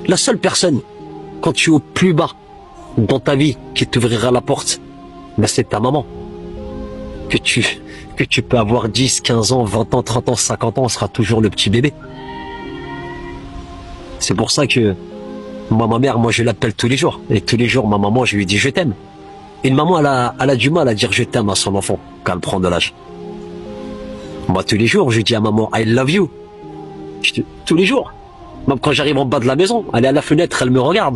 La seule personne, quand tu es au plus bas dans ta vie, qui t'ouvrira la porte, ben c'est ta maman. Que tu peux avoir 10, 15 ans, 20 ans, 30 ans, 50 ans, on sera toujours le petit bébé. C'est pour ça que moi, ma mère, moi je l'appelle tous les jours. Et tous les jours, ma maman, je lui dis je t'aime. Une maman, elle a du mal à dire je t'aime à son enfant quand elle prend de l'âge. Moi, tous les jours, je dis à maman I love you. Tous les jours. Même quand j'arrive en bas de la maison, elle est à la fenêtre, elle me regarde.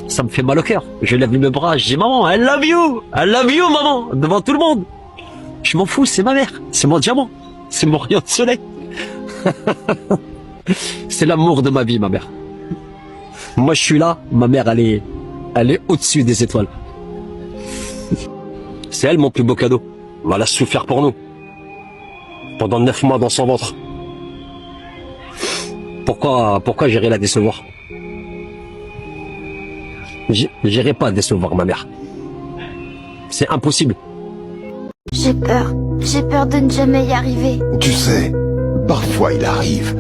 Ça me fait mal au cœur. Je lève mes bras, je dis maman, I love you, maman, devant tout le monde. Je m'en fous, c'est ma mère, c'est mon diamant, c'est mon rayon de soleil. C'est l'amour de ma vie, ma mère. Moi, je suis là, ma mère, elle est au-dessus des étoiles. C'est elle mon plus beau cadeau. Elle a souffert pour nous. Pendant 9 mois dans son ventre. Pourquoi j'irai la décevoir? J'irai pas décevoir ma mère. C'est impossible. J'ai peur de ne jamais y arriver. Tu sais, parfois il arrive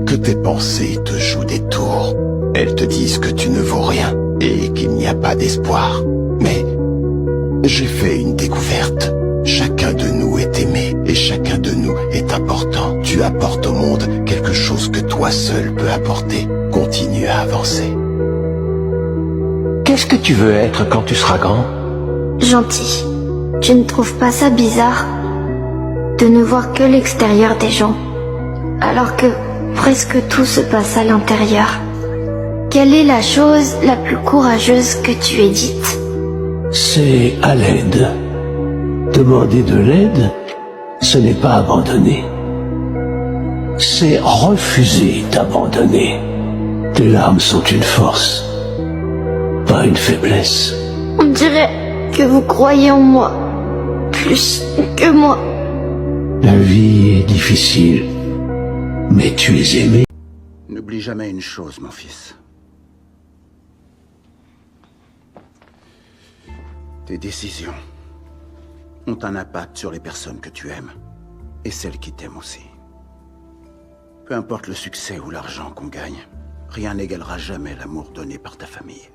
que tes pensées te jouent des tours. Elles te disent que tu ne vaux rien et qu'il n'y a pas d'espoir. Mais j'ai fait une découverte. Chacun de nous est aimé et chacun de nous est important. Tu apportes au monde quelque chose que toi seul peux apporter. Continue à avancer. Qu'est-ce que tu veux être quand tu seras grand? Gentil. Tu ne trouves pas ça bizarre de ne voir que l'extérieur des gens, alors que presque tout se passe à l'intérieur? Quelle est la chose la plus courageuse que tu aies dite? C'est à l'aide. Demander de l'aide, ce n'est pas abandonner. C'est refuser d'abandonner. Tes larmes sont une force, pas une faiblesse. On dirait que vous croyez en moi, plus que moi. La vie est difficile, mais tu es aimé. N'oublie jamais une chose, mon fils. Tes décisions ont un impact sur les personnes que tu aimes et celles qui t'aiment aussi. Peu importe le succès ou l'argent qu'on gagne, rien n'égalera jamais l'amour donné par ta famille.